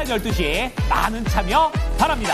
12시 많은 참여 바랍니다.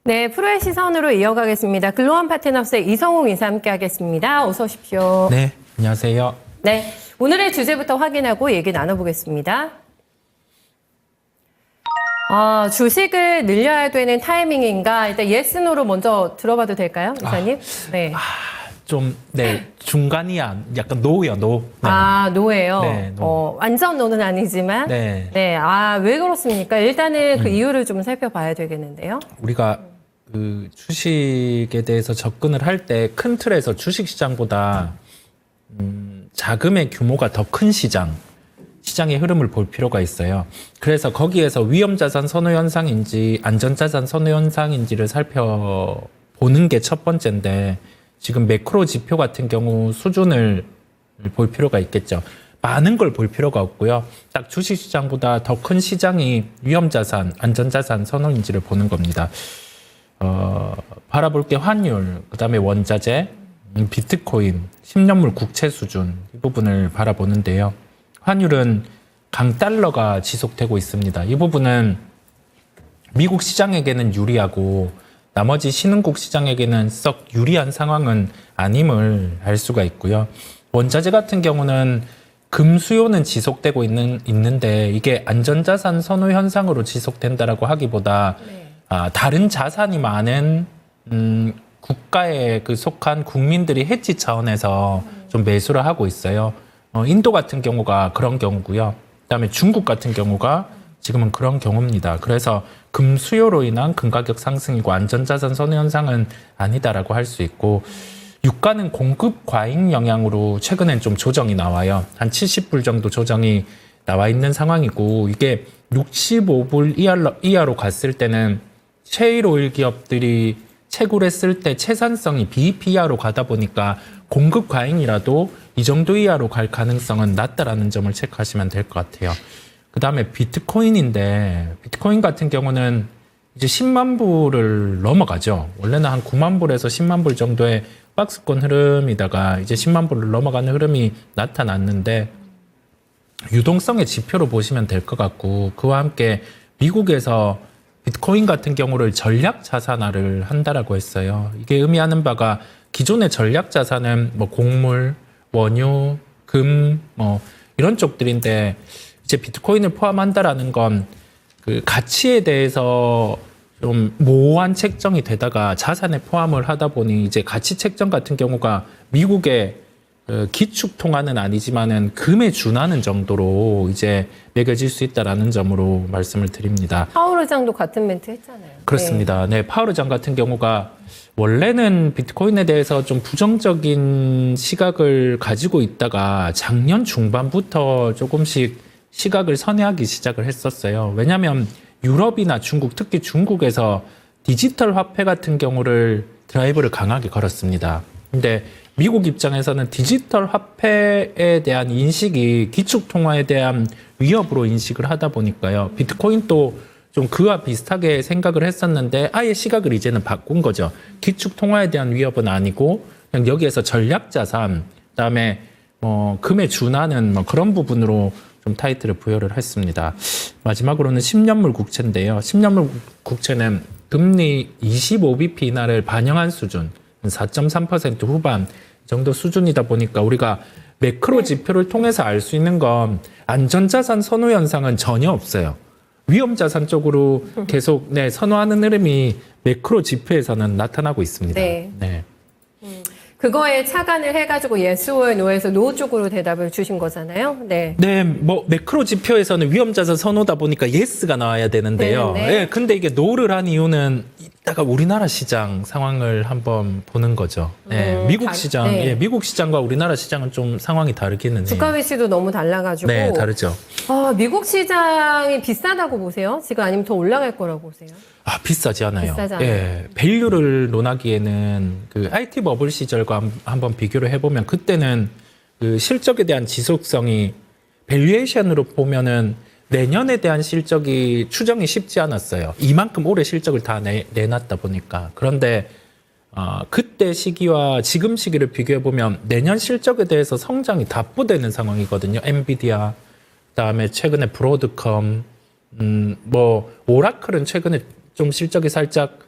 네, 프로의 시선으로 이어가겠습니다. 글로원 파트너스의 이성웅 이사 함께하겠습니다. 어서 오십시오. 네, 안녕하세요. 네, 오늘의 주제부터 확인하고 얘기 나눠보겠습니다. 주식을 늘려야 되는 타이밍인가? 일단 예스, 노로 먼저 들어봐도 될까요, 이사님? 네. 중간이야. 약간 노예요, 노. 네. 노예요? 네, 노. 완전 노는 아니지만. 네. 네, 왜 그렇습니까? 일단은 그 이유를 좀 살펴봐야 되겠는데요. 우리가 그 주식에 대해서 접근을 할 때 큰 틀에서 주식 시장보다 자금의 규모가 더 큰 시장의 흐름을 볼 필요가 있어요. 그래서 거기에서 위험자산 선호 현상인지 안전자산 선호 현상인지를 살펴보는 게 첫 번째인데, 지금 매크로 지표 같은 경우 수준을 볼 필요가 있겠죠. 많은 걸 볼 필요가 없고요. 딱 주식시장보다 더 큰 시장이 위험자산, 안전자산 선호인지를 보는 겁니다. 바라볼 게 환율, 그다음에 원자재, 비트코인, 10년물 국채 수준, 이 부분을 바라보는데요. 환율은 강달러가 지속되고 있습니다. 이 부분은 미국 시장에게는 유리하고 나머지 신흥국 시장에게는 썩 유리한 상황은 아님을 알 수가 있고요. 원자재 같은 경우는 금 수요는 지속되고 있는데 이게 안전자산 선호 현상으로 지속된다라고 하기보다 다른 자산이 많은 국가에 속한 국민들이 해지 차원에서 좀 매수를 하고 있어요. 인도 같은 경우가 그런 경우고요. 그다음에 중국 같은 경우가 지금은 그런 경우입니다. 그래서 금 수요로 인한 금 가격 상승이고 안전자산 선호 현상은 아니다라고 할 수 있고, 유가는 공급 과잉 영향으로 최근엔 좀 조정이 나와요. 한 70불 정도 조정이 나와 있는 상황이고, 이게 65불 이하로 갔을 때는 셰일 오일 기업들이 채굴했을 때 채산성이 BEP 이하로 가다 보니까 공급 과잉이라도 이 정도 이하로 갈 가능성은 낮다라는 점을 체크하시면 될 것 같아요. 그 다음에 비트코인인데, 비트코인 같은 경우는 이제 10만 불을 넘어가죠. 원래는 한 9만 불에서 10만 불 정도의 박스권 흐름이다가 이제 10만 불을 넘어가는 흐름이 나타났는데, 유동성의 지표로 보시면 될 것 같고, 그와 함께 미국에서 비트코인 같은 경우를 전략 자산화를 한다라고 했어요. 이게 의미하는 바가 기존의 전략 자산은 뭐 곡물, 원유, 금, 이런 쪽들인데, 이제 비트코인을 포함한다라는 건 그 가치에 대해서 좀 모호한 책정이 되다가 자산에 포함을 하다 보니 이제 가치 책정 같은 경우가 미국의 기축 통화는 아니지만은 금에 준하는 정도로 이제 매겨질 수 있다라는 점으로 말씀을 드립니다. 파월 의장도 같은 멘트 했잖아요. 그렇습니다. 네, 파월 의장 같은 경우가 원래는 비트코인에 대해서 좀 부정적인 시각을 가지고 있다가 작년 중반부터 조금씩 시각을 선회하기 시작을 했었어요. 왜냐하면 유럽이나 중국, 특히 중국에서 디지털 화폐 같은 경우를 드라이브를 강하게 걸었습니다. 근데 미국 입장에서는 디지털 화폐에 대한 인식이 기축통화에 대한 위협으로 인식을 하다 보니까요. 비트코인도 좀 그와 비슷하게 생각을 했었는데 아예 시각을 이제는 바꾼 거죠. 기축통화에 대한 위협은 아니고 그냥 여기에서 전략자산, 그다음에 금에 준하는 그런 부분으로 좀 타이틀을 부여를 했습니다. 마지막으로는 10년물 국채인데요. 10년물 국채는 금리 25bp 인하를 반영한 수준, 4.3% 후반 정도 수준이다 보니까 우리가 매크로 지표를 통해서 알 수 있는 건 안전자산 선호 현상은 전혀 없어요. 위험자산 쪽으로 계속 선호하는 흐름이 매크로 지표에서는 나타나고 있습니다. 네. 그거에 착안을 해가지고 예스와 노에서 노 쪽으로 대답을 주신 거잖아요. 네. 매크로 지표에서는 위험자산 선호다 보니까 예스가 나와야 되는데요. 네, 근데 이게 노를 한 이유는 이따가 우리나라 시장 상황을 한번 보는 거죠. 미국 시장, 미국 시장과 우리나라 시장은 좀 상황이 다르기는 해요. 주가 위치도 너무 달라가지고. 네, 다르죠. 미국 시장이 비싸다고 보세요? 지금 아니면 더 올라갈 거라고 보세요? 비싸지 않아요. 비싸지 않아요. 밸류를 논하기에는 그 IT 버블 시절과 한번 비교를 해보면 그때는 그 실적에 대한 지속성이 밸류에이션으로 보면은 내년에 대한 실적이 추정이 쉽지 않았어요. 이만큼 올해 실적을 다 내놨다 보니까. 그런데 그때 시기와 지금 시기를 비교해 보면 내년 실적에 대해서 성장이 답보되는 상황이거든요. 엔비디아, 그다음에 최근에 브로드컴, 뭐 오라클은 최근에 좀 실적이 살짝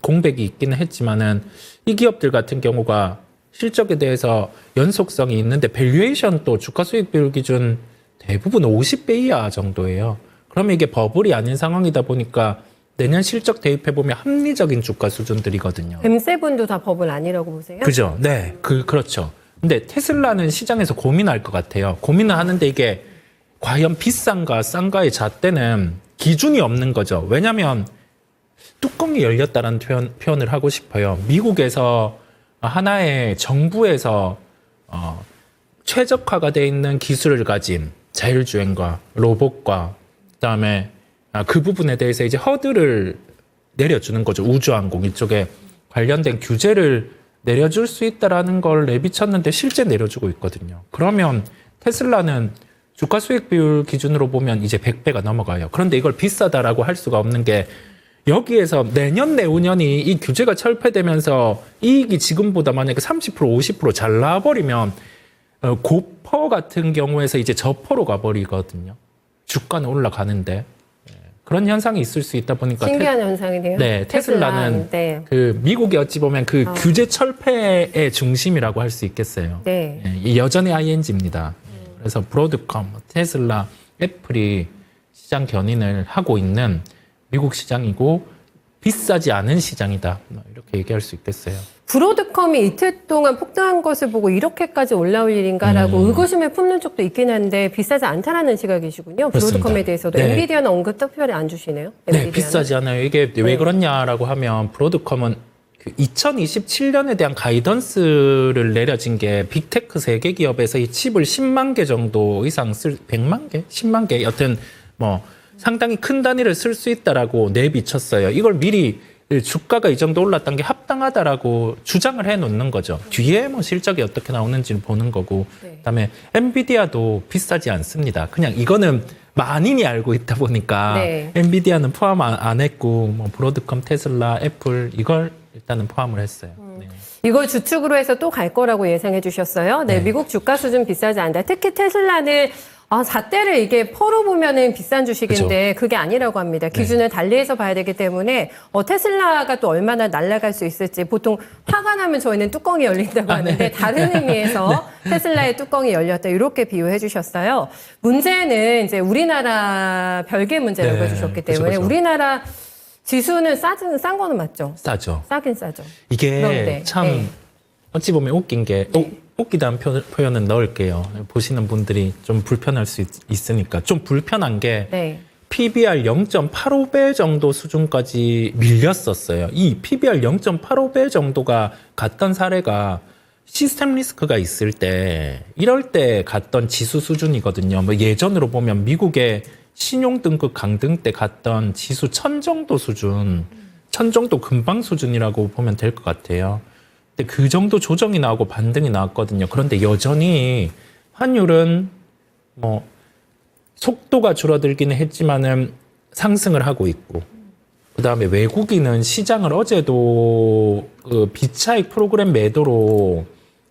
공백이 있기는 했지만은 이 기업들 같은 경우가 실적에 대해서 연속성이 있는데 밸류에이션도 주가 수익 비율 기준 대부분 50배 이하 정도예요. 그러면 이게 버블이 아닌 상황이다 보니까 내년 실적 대입해 보면 합리적인 주가 수준들이거든요. M7도 다 버블 아니라고 보세요? 그죠? 네, 그렇죠. 근데 테슬라는 시장에서 고민할 것 같아요. 고민을 하는데 이게 과연 비싼가 싼가의 잣대는 기준이 없는 거죠. 왜냐하면 뚜껑이 열렸다는 표현을 하고 싶어요. 미국에서 하나의 정부에서 최적화가 돼 있는 기술을 가진 자율주행과 로봇과 그다음에 그 부분에 대해서 이제 허들을 내려주는 거죠. 우주항공 이쪽에 관련된 규제를 내려줄 수 있다라는 걸 내비쳤는데 실제 내려주고 있거든요. 그러면 테슬라는 주가 수익 비율 기준으로 보면 이제 100배가 넘어가요. 그런데 이걸 비싸다라고 할 수가 없는 게 여기에서 내년 내후년이 이 규제가 철폐되면서 이익이 지금보다 만약에 30% 50% 잘 나와버리면 고퍼 같은 경우에서 이제 저퍼로 가버리거든요. 주가는 올라가는데 그런 현상이 있을 수 있다 보니까 신기한 현상이네요. 네, 테슬라는 네. 그 미국이 어찌 보면 그 규제 철폐의 중심이라고 할 수 있겠어요. 네. 여전히 ING입니다. 그래서 브로드컴, 테슬라, 애플이 시장 견인을 하고 있는 미국 시장이고 비싸지 않은 시장이다. 이렇게 얘기할 수 있겠어요. 브로드컴이 이틀 동안 폭등한 것을 보고 이렇게까지 올라올 일인가라고 의구심을 품는 쪽도 있긴 한데 비싸지 않다라는 시각이시군요. 그렇습니다. 브로드컴에 대해서도 네. 엔비디아는 언급 특별히 안 주시네요. 네, 엔비디아는. 비싸지 않아요. 이게 왜 그렇냐라고 하면 브로드컴은 2027년에 대한 가이던스를 내려진 게 빅테크 세계 기업에서 이 칩을 10만 개 정도 이상 100만 개? 10만 개? 여튼 뭐 상당히 큰 단위를 쓸 수 있다라고 내비쳤어요. 이걸 미리 주가가 이 정도 올랐던 게 합당하다라고 주장을 해놓는 거죠. 뒤에 뭐 실적이 어떻게 나오는지를 보는 거고, 네. 그다음에 엔비디아도 비싸지 않습니다. 그냥 이거는 만인이 알고 있다 보니까 네. 엔비디아는 포함 안 했고, 뭐 브로드컴, 테슬라, 애플 이걸 일단은 포함을 했어요. 네. 이걸 주축으로 해서 또 갈 거라고 예상해 주셨어요. 네, 네. 미국 주가 수준 비싸지 않다. 특히 테슬라는 잣대를 이게 퍼로 보면은 비싼 주식인데 그게 아니라고 합니다. 기준을 달리해서 봐야 되기 때문에 테슬라가 또 얼마나 날아갈 수 있을지 보통 화가 나면 저희는 뚜껑이 열린다고 하는데 다른 의미에서 테슬라의 뚜껑이 열렸다 이렇게 비유해 주셨어요. 문제는 이제 우리나라 별개 문제를 네, 해주셨기 때문에 그렇죠. 우리나라 지수는 싼 거는 맞죠? 싸죠. 싸긴 싸죠. 이게 그런데, 참 네. 어찌 보면 웃긴 게 웃기다는 표현은 넣을게요. 보시는 분들이 좀 불편할 수 있으니까 좀 불편한 게 네. PBR 0.85배 정도 수준까지 밀렸었어요. 이 PBR 0.85배 정도가 갔던 사례가 시스템 리스크가 있을 때 이럴 때 갔던 지수 수준이거든요. 뭐 예전으로 보면 미국의 신용등급 강등 때 갔던 지수 1000 정도 수준, 1000 정도 근방 수준이라고 보면 될 것 같아요. 근데 그 정도 조정이 나오고 반등이 나왔거든요. 그런데 여전히 환율은 뭐 속도가 줄어들기는 했지만은 상승을 하고 있고, 그 다음에 외국인은 시장을 어제도 그 비차익 프로그램 매도로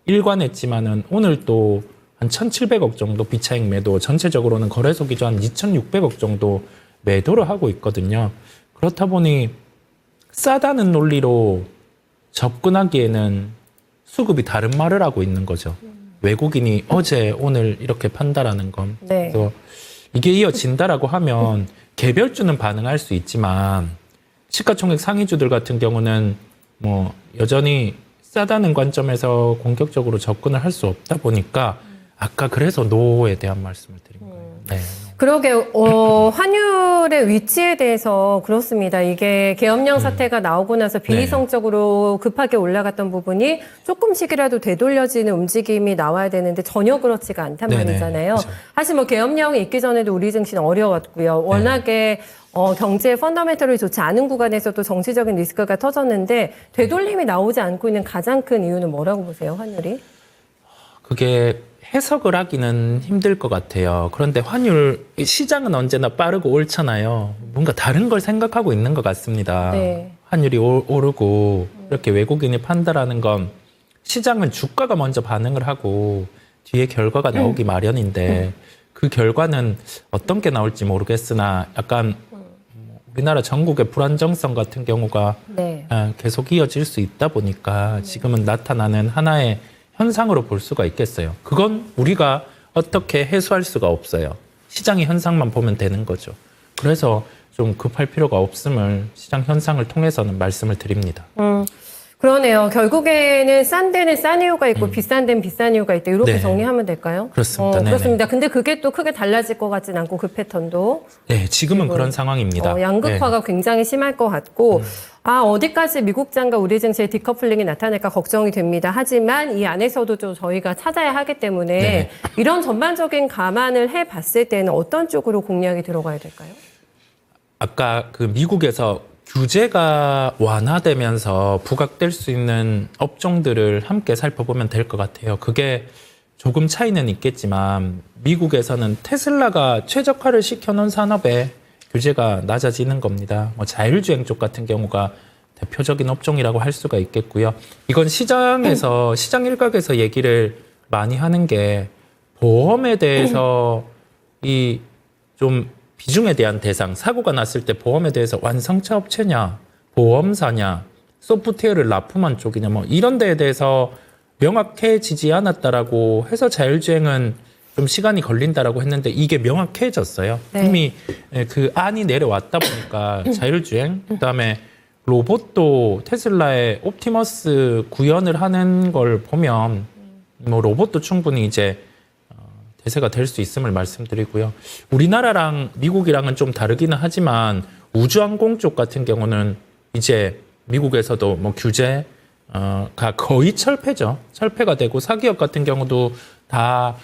일관했지만은 오늘 또 한 1,700억 정도 비차익 매도, 전체적으로는 거래소 기준 한 2,600억 정도 매도를 하고 있거든요. 그렇다 보니 싸다는 논리로 접근하기에는 수급이 다른 말을 하고 있는 거죠. 외국인이 어제 오늘 이렇게 판다라는 건. 네. 그래서 이게 이어진다라고 하면 개별주는 반응할 수 있지만 시가총액 상위주들 같은 경우는 뭐 여전히 싸다는 관점에서 공격적으로 접근을 할 수 없다 보니까 아까 그래서 노에 대한 말씀을 드린 거예요. 네. 그러게 환율의 위치에 대해서 그렇습니다. 이게 계엄령 사태가 나오고 나서 비이성적으로 급하게 올라갔던 부분이 조금씩이라도 되돌려지는 움직임이 나와야 되는데 전혀 그렇지가 않단 네네. 말이잖아요. 그렇죠. 사실 뭐 계엄령이 있기 전에도 우리 증시는 어려웠고요. 워낙에 경제 펀더멘털이 좋지 않은 구간에서도 정치적인 리스크가 터졌는데 되돌림이 나오지 않고 있는 가장 큰 이유는 뭐라고 보세요, 환율이? 그게 해석을 하기는 힘들 것 같아요. 그런데 환율 시장은 언제나 빠르고 옳잖아요. 뭔가 다른 걸 생각하고 있는 것 같습니다. 네. 환율이 오르고 이렇게 외국인이 판다라는 건 시장은 주가가 먼저 반응을 하고 뒤에 결과가 나오기 마련인데 그 결과는 어떤 게 나올지 모르겠으나 약간 우리나라 전국의 불안정성 같은 경우가 네. 계속 이어질 수 있다 보니까 지금은 나타나는 하나의 현상으로 볼 수가 있겠어요. 그건 우리가 어떻게 해소할 수가 없어요. 시장의 현상만 보면 되는 거죠. 그래서 좀 급할 필요가 없음을 시장 현상을 통해서는 말씀을 드립니다. 그러네요. 결국에는 싼 데는 싼 이유가 있고 비싼 데는 비싼 이유가 있다. 이렇게 네. 정리하면 될까요? 그렇습니다. 네네. 그렇습니다. 근데 그게 또 크게 달라질 것 같진 않고 그 패턴도. 네, 지금은 그런 상황입니다. 양극화가 굉장히 심할 것 같고 어디까지 미국장과 우리 증시의 디커플링이 나타날까 걱정이 됩니다. 하지만 이 안에서도 좀 저희가 찾아야 하기 때문에 네. 이런 전반적인 감안을 해봤을 때는 어떤 쪽으로 공략이 들어가야 될까요? 아까 그 미국에서 규제가 완화되면서 부각될 수 있는 업종들을 함께 살펴보면 될 것 같아요. 그게 조금 차이는 있겠지만 미국에서는 테슬라가 최적화를 시켜놓은 산업에 규제가 낮아지는 겁니다. 자율주행 쪽 같은 경우가 대표적인 업종이라고 할 수가 있겠고요. 이건 시장에서 시장 일각에서 얘기를 많이 하는 게 보험에 대해서 이 좀 비중에 대한 대상, 사고가 났을 때 보험에 대해서 완성차 업체냐, 보험사냐, 소프트웨어를 납품한 쪽이냐, 뭐 이런 데에 대해서 명확해지지 않았다라고 해서 자율주행은 좀 시간이 걸린다라고 했는데 이게 명확해졌어요. 네. 이미 그 안이 내려왔다 보니까 자율주행, 그다음에 로봇도 테슬라의 옵티머스 구현을 하는 걸 보면 뭐 로봇도 충분히 이제 대세가 될 수 있음을 말씀드리고요. 우리나라랑 미국이랑은 좀 다르기는 하지만 우주항공 쪽 같은 경우는 이제 미국에서도 뭐 규제가 거의 철폐죠. 철폐가 되고 사기업 같은 경우도 다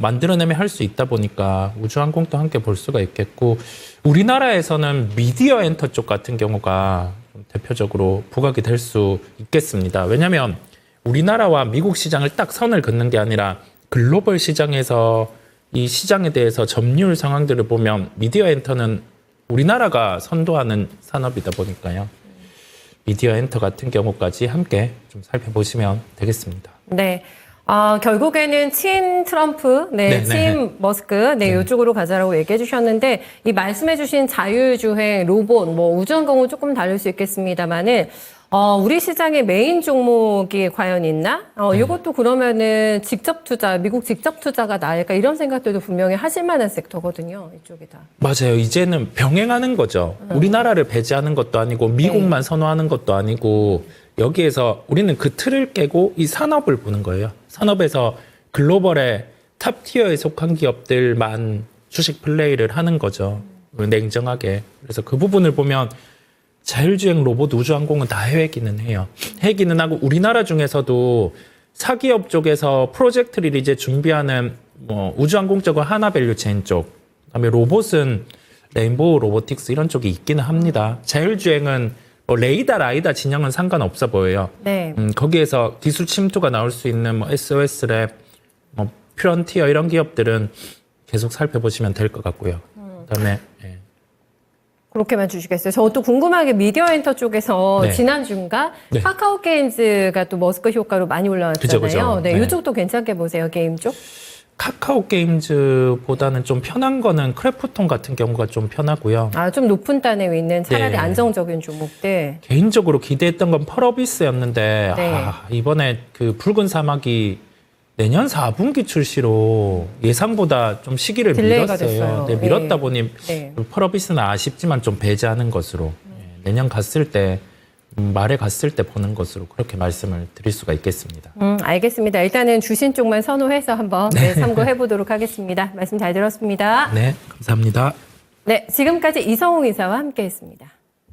만들어내면 할 수 있다 보니까 우주항공도 함께 볼 수가 있겠고 우리나라에서는 미디어 엔터 쪽 같은 경우가 좀 대표적으로 부각이 될 수 있겠습니다. 왜냐하면 우리나라와 미국 시장을 딱 선을 긋는 게 아니라 글로벌 시장에서 이 시장에 대해서 점유율 상황들을 보면 미디어 엔터는 우리나라가 선도하는 산업이다 보니까요. 미디어 엔터 같은 경우까지 함께 좀 살펴보시면 되겠습니다. 네. 결국에는 친 트럼프, 네, 친 머스크, 이쪽으로 가자라고 얘기해 주셨는데, 이 말씀해 주신 자율주행, 로봇, 우주항공은 조금 다를 수 있겠습니다만은, 우리 시장의 메인 종목이 과연 있나? 이것도 그러면은 직접 투자, 미국 직접 투자가 나을까? 이런 생각들도 분명히 하실 만한 섹터거든요. 이쪽이 다. 맞아요. 이제는 병행하는 거죠. 우리나라를 배제하는 것도 아니고 미국만 선호하는 것도 아니고 여기에서 우리는 그 틀을 깨고 이 산업을 보는 거예요. 산업에서 글로벌의 탑 티어에 속한 기업들만 주식 플레이를 하는 거죠. 냉정하게. 그래서 그 부분을 보면 자율주행 로봇 우주항공은 다 해외기는 해요. 해외기는 하고 우리나라 중에서도 사기업 쪽에서 프로젝트를 이제 준비하는 우주항공 쪽은 하나밸류체인 쪽, 그다음에 로봇은 레인보우 로보틱스 이런 쪽이 있기는 합니다. 자율주행은 레이다, 라이다 진영은 상관없어 보여요. 네. 거기에서 기술 침투가 나올 수 있는 SOS랩, 프런티어 이런 기업들은 계속 살펴보시면 될 것 같고요. 그다음에 그렇게만 주시겠어요? 저 또 궁금한 게 미디어 엔터 쪽에서 네. 지난주인가 네. 카카오 게임즈가 또 머스크 효과로 많이 올라왔잖아요. 그죠. 네, 네. 이쪽도 괜찮게 보세요, 게임 쪽. 카카오 게임즈보다는 좀 편한 거는 크래프톤 같은 경우가 좀 편하고요. 좀 높은 단에 있는 차라리 네. 안정적인 종목들. 개인적으로 기대했던 건 펄어비스였는데 네. 이번에 그 붉은 사막이 내년 4분기 출시로 예상보다 좀 시기를 딜레이가 됐어요. 미뤘어요. 네, 미뤘다 네. 보니 네. 펄어비스는 아쉽지만 좀 배제하는 것으로 내년 갔을 때 말에 갔을 때 보는 것으로 그렇게 말씀을 드릴 수가 있겠습니다. 알겠습니다. 일단은 주신 쪽만 선호해서 한번 참고해 보도록 하겠습니다. 말씀 잘 들었습니다. 네, 감사합니다. 네, 지금까지 이성웅 이사와 함께했습니다.